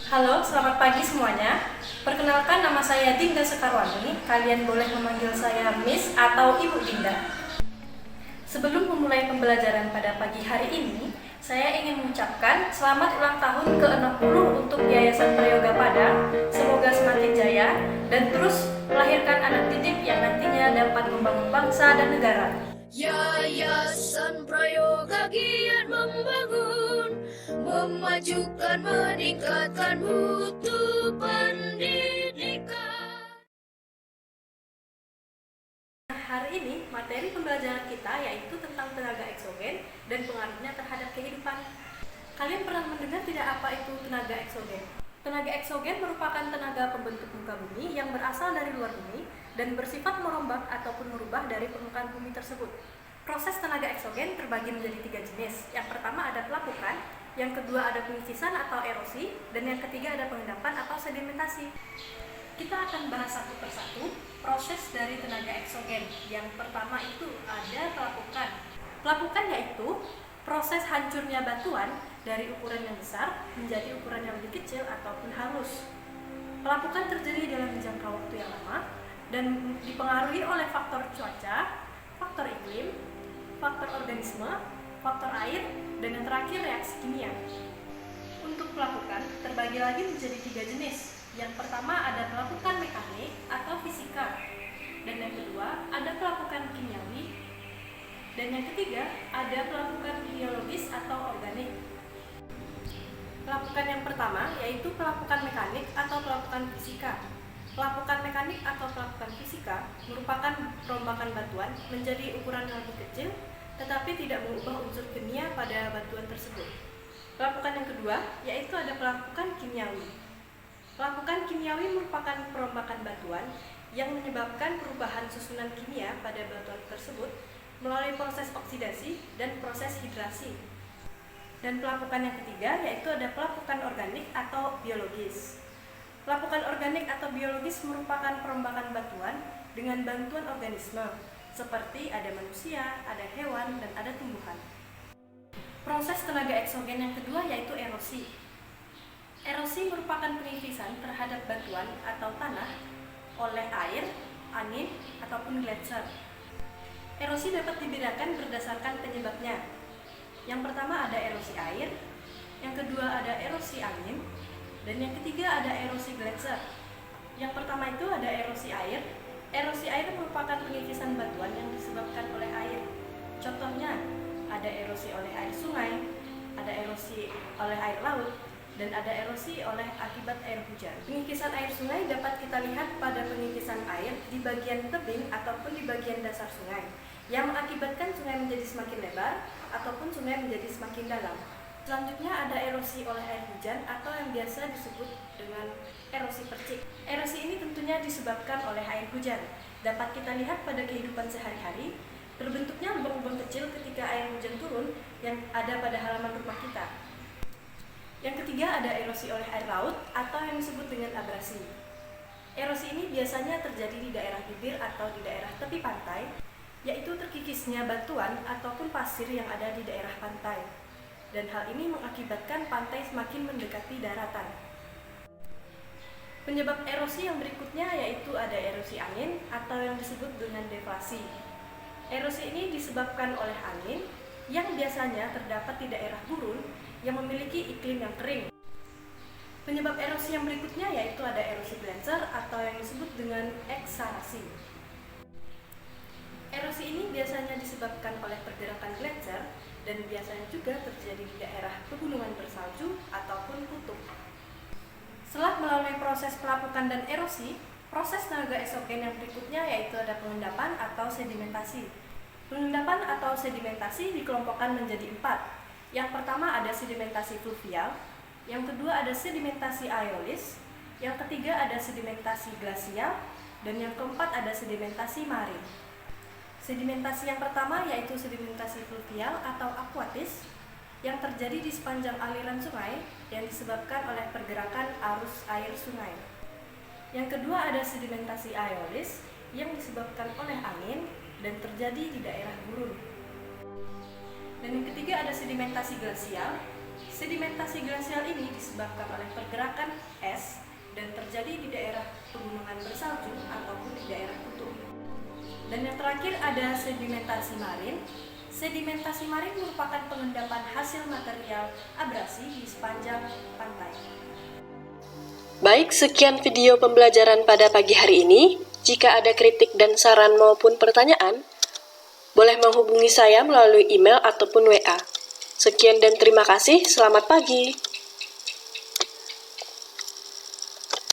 Halo, selamat pagi semuanya. Perkenalkan, nama saya Dinda Sekarwani. Kalian boleh memanggil saya Miss atau Ibu Dinda. Sebelum memulai pembelajaran pada pagi hari ini, saya ingin mengucapkan selamat ulang tahun ke-60 untuk Yayasan Prayoga Padang. Semoga semakin jaya dan terus melahirkan anak didik yang nantinya dapat membangun bangsa dan negara. Yayasan Prayoga giat membangun, memajukan, meningkatkan mutu pendidikan. Hari ini materi pembelajaran kita yaitu tentang tenaga eksogen dan pengaruhnya terhadap kehidupan. Kalian pernah mendengar tidak apa itu tenaga eksogen? Tenaga eksogen merupakan tenaga pembentuk muka bumi yang berasal dari luar bumi dan bersifat merombak ataupun merubah dari permukaan bumi tersebut. Proses tenaga eksogen terbagi menjadi 3 jenis. Yang pertama ada pelapukan, yang kedua ada pengisisan atau erosi, dan yang ketiga ada pengendapan atau sedimentasi. Kita akan bahas satu persatu proses dari tenaga eksogen. Yang pertama itu ada pelapukan. Pelapukan yaitu proses hancurnya batuan dari ukuran yang besar menjadi ukuran yang lebih kecil ataupun halus. Pelapukan terjadi dalam jangka waktu yang lama dan dipengaruhi oleh faktor cuaca, faktor iklim, faktor organisme, faktor air, dan yang terakhir reaksi kimia. Untuk pelapukan terbagi lagi menjadi 3 jenis. Yang pertama ada pelapukan mekanik atau fisika, dan yang kedua ada pelapukan kimiawi, dan yang ketiga ada pelapukan biologis atau organik. Pelapukan yang pertama yaitu pelapukan mekanik atau pelapukan fisika. Pelapukan mekanik atau pelapukan fisika merupakan perombakan batuan menjadi ukuran yang lebih kecil, tetapi tidak mengubah unsur kimia pada batuan tersebut. Pelapukan yang kedua yaitu ada pelapukan kimiawi. Pelapukan kimiawi merupakan perombakan batuan yang menyebabkan perubahan susunan kimia pada batuan tersebut melalui proses oksidasi dan proses hidrasi. Dan pelapukan yang ketiga yaitu ada pelapukan organik atau biologis. Pelapukan organik atau biologis merupakan perombakan batuan dengan bantuan organisme, seperti ada manusia, ada hewan, dan ada tumbuhan. Proses tenaga eksogen yang kedua yaitu erosi. Erosi merupakan pengikisan terhadap batuan atau tanah oleh air, angin, ataupun gletser. Erosi dapat dibedakan berdasarkan penyebabnya. Yang pertama ada erosi air, yang kedua ada erosi angin, dan yang ketiga ada erosi gletser. Yang pertama itu ada erosi air. Erosi air merupakan pengikisan batuan yang disebabkan oleh air. Contohnya, ada erosi oleh air sungai, ada erosi oleh air laut, dan ada erosi oleh akibat air hujan. Pengikisan air sungai dapat kita lihat pada pengikisan air di bagian tebing ataupun di bagian dasar sungai, yang mengakibatkan sungai menjadi semakin lebar ataupun sungai menjadi semakin dalam. Selanjutnya ada erosi oleh air hujan atau yang biasa disebut dengan erosi percik. Erosi ini tentunya disebabkan oleh air hujan. Dapat kita lihat pada kehidupan sehari-hari, terbentuknya lubang-lubang kecil ketika air hujan turun yang ada pada halaman rumah kita. Yang ketiga ada erosi oleh air laut atau yang disebut dengan abrasi. Erosi ini biasanya terjadi di daerah bibir atau di daerah tepi pantai, yaitu terkikisnya batuan ataupun pasir yang ada di daerah pantai. Dan hal ini mengakibatkan pantai semakin mendekati daratan. Penyebab erosi yang berikutnya yaitu ada erosi angin atau yang disebut dengan deflasi. Erosi ini disebabkan oleh angin yang biasanya terdapat di daerah gurun yang memiliki iklim yang kering. Penyebab erosi yang berikutnya yaitu ada erosi gletser atau yang disebut dengan eksarasi. Erosi ini biasanya disebabkan oleh pergerakan gletser dan biasanya juga terjadi di daerah pegunungan bersalju ataupun kutub. Setelah melalui proses pelapukan dan erosi, proses tenaga eksogen yang berikutnya yaitu ada pengendapan atau sedimentasi. Pengendapan atau sedimentasi dikelompokkan menjadi 4. Yang pertama ada sedimentasi fluvial, yang kedua ada sedimentasi aeolis, yang ketiga ada sedimentasi glasial, dan yang keempat ada sedimentasi marin. Sedimentasi yang pertama yaitu sedimentasi fluvial atau akuatis yang terjadi di sepanjang aliran sungai yang disebabkan oleh pergerakan arus air sungai. Yang kedua ada sedimentasi aeolis yang disebabkan oleh angin dan terjadi di daerah gurun. Dan yang ketiga ada sedimentasi glasial. Sedimentasi glasial ini disebabkan oleh pergerakan es dan terjadi di daerah pegunungan bersalju ataupun di daerah kutub. Dan yang terakhir ada sedimentasi marin. Sedimentasi marin merupakan pengendapan hasil material abrasi di sepanjang pantai. Baik, sekian video pembelajaran pada pagi hari ini. Jika ada kritik dan saran maupun pertanyaan, boleh menghubungi saya melalui email ataupun WA. Sekian dan terima kasih, selamat pagi.